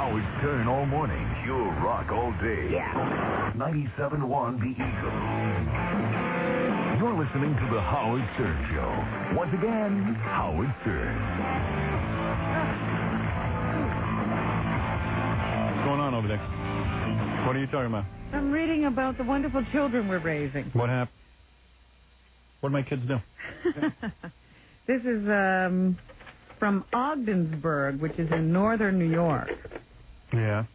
Howard Stern all morning. Pure rock all day. Yeah. 97.1 The Eagle. You're listening to The Howard Stern Show. Once again, Howard Stern. What's going on over there? What are you talking about? I'm reading about the wonderful children we're raising. What happened? What do my kids do? This is from Ogdensburg, which is in northern New York. Yeah.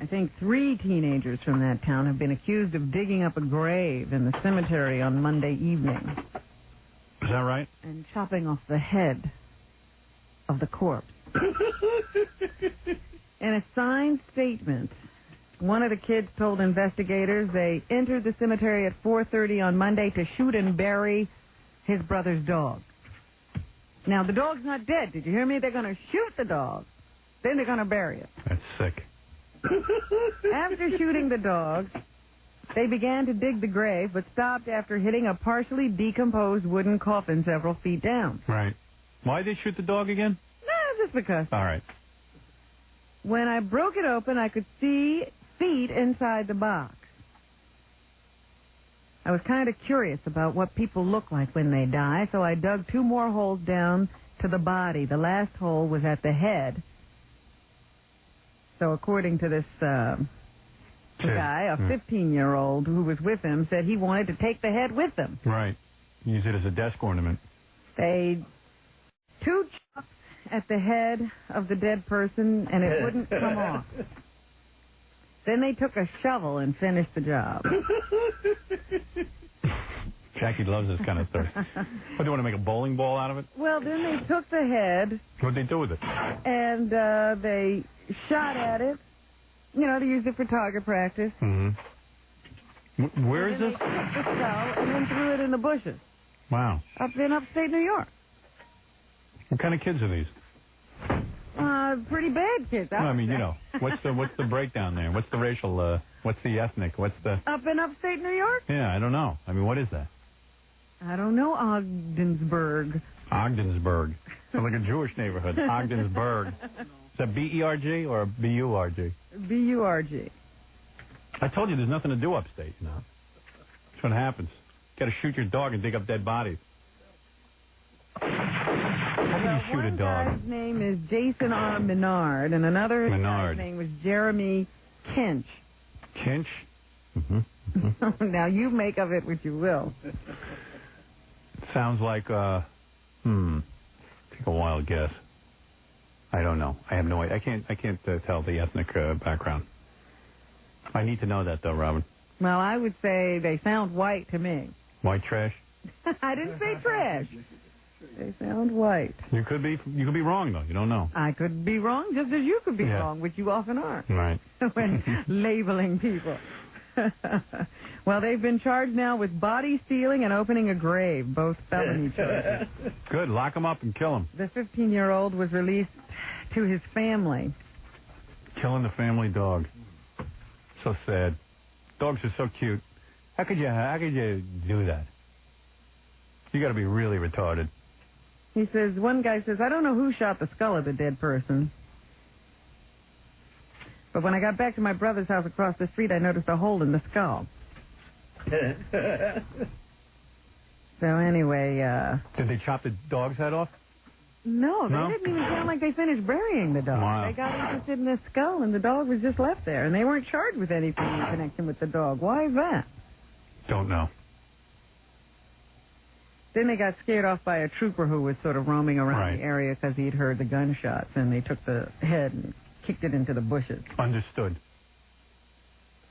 I think 3 teenagers from that town have been accused of digging up a grave in the cemetery on Monday evening. Is that right? And chopping off the head of the corpse. In a signed statement, one of the kids told investigators they entered the cemetery at 4:30 on Monday to shoot and bury his brother's dog. Now, the dog's not dead. Did you hear me? They're going to shoot the dog. Then they're going to bury it. That's sick. After shooting the dog, they began to dig the grave, but stopped after hitting a partially decomposed wooden coffin several feet down. Right. Why'd they shoot the dog again? Just because. All right. When I broke it open, I could see feet inside the box. I was kind of curious about what people look like when they die, so I dug 2 more holes down to the body. The last hole was at the head. So according to this guy, a 15-year-old who was with him, said he wanted to take the head with him. Right. Use it as a desk ornament. They 2 chops at the head of the dead person, and it wouldn't come off. Then they took a shovel and finished the job. Jackie loves this kind of stuff. What, do you want to make a bowling ball out of it? Well, then they took the head. What'd they do with it? And they shot at it. You know, they used it for target practice. Mm-hmm. Where is this? They took the skull and then threw it in the bushes. Wow. Up in upstate New York. What kind of kids are these? Pretty bad kids. No, I mean, you know, what's the breakdown there? What's the racial, what's the ethnic, what's the... Up in upstate New York? Yeah, I don't know. I mean, what is that? I don't know, Ogdensburg. Ogdensburg. Sounds like a Jewish neighborhood. Ogdensburg. Is that B-E-R-G or B-U-R-G? B-U-R-G. I told you there's nothing to do upstate, you know. That's what happens. Got to shoot your dog and dig up dead bodies. How can you shoot a dog? One guy's name is Jason R. Menard, and another guy's name was Jeremy Kinch. Kinch? Mm-hmm. Mm-hmm. Now, you make of it what you will. It sounds like, take a wild guess. I don't know. I have no idea. I can't tell the ethnic background. I need to know that, though, Robin. Well, I would say they sound white to me. White trash? I didn't say trash. They sound white. You could be wrong, though. You don't know. I could be wrong just as you could be wrong, which you often are. Right. When labeling people. Well, they've been charged now with body stealing and opening a grave, both felony charges. Good. Lock them up and kill them. The 15-year-old was released to his family. Killing the family dog. So sad. Dogs are so cute. How could you do that? You got to be really retarded. He says, one guy says, I don't know who shot the skull of the dead person. But when I got back to my brother's house across the street, I noticed a hole in the skull. So anyway, Did they chop the dog's head off? No, they didn't even sound like they finished burying the dog. Wow. They got interested in the skull, and the dog was just left there. And they weren't charged with anything in connection with the dog. Why is that? Don't know. Then they got scared off by a trooper who was sort of roaming around the area because he'd heard the gunshots, and they took the head and kicked it into the bushes. Understood.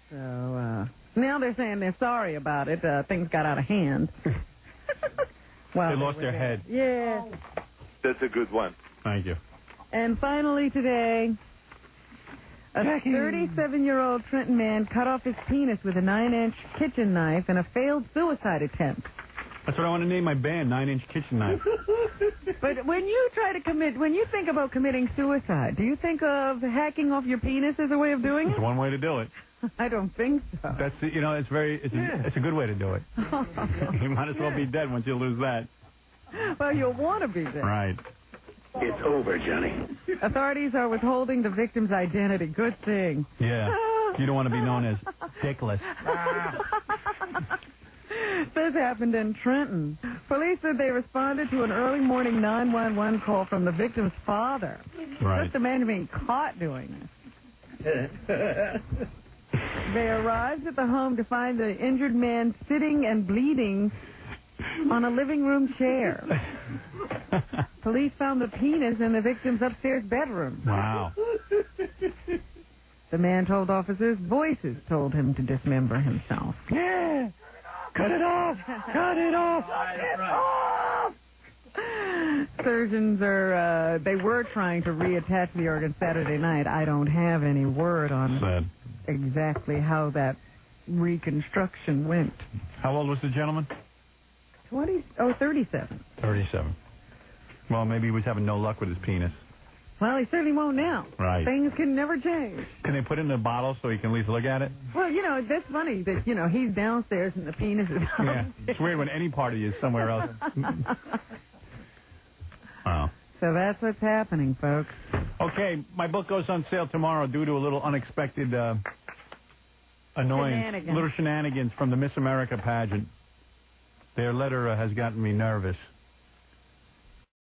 So now they're saying they're sorry about it. Things got out of hand. They lost their head. Yeah. That's a good one. Thank you. And finally today, a 37-year-old Trenton man cut off his penis with a 9-inch kitchen knife in a failed suicide attempt. That's what I want to name my band, 9-Inch Kitchen Knife. But when you think about committing suicide, do you think of hacking off your penis as a way of doing It's it? one way to do it. I don't think so. That's it's a good way to do it. You might as well be dead once you lose that. Well, you'll want to be there. Right. It's over, Johnny. Authorities are withholding the victim's identity. Good thing. Yeah. You don't want to be known as Dickless. This happened in Trenton. Police said they responded to an early morning 911 call from the victim's father. Right. Just imagine being caught doing this. They arrived at the home to find the injured man sitting and bleeding on a living room chair. Police found the penis in the victim's upstairs bedroom. Wow. The man told officers voices told him to dismember himself. Yeah. Cut it off! Cut it off! Cut it off! Surgeons they were trying to reattach the organ Saturday night. I don't have any word on Sad. exactly how that reconstruction went. How old was the gentleman? 37. 37. Well, maybe he was having no luck with his penis. Well, he certainly won't now. Right. Things can never change. Can they put it in a bottle so he can at least look at it? Well, that's funny that, he's downstairs and the penis is downstairs. Yeah. It's weird when any party is somewhere else. Wow. So that's what's happening, folks. Okay, my book goes on sale tomorrow due to a little unexpected annoyance. Little shenanigans from the Miss America pageant. Their letter has gotten me nervous.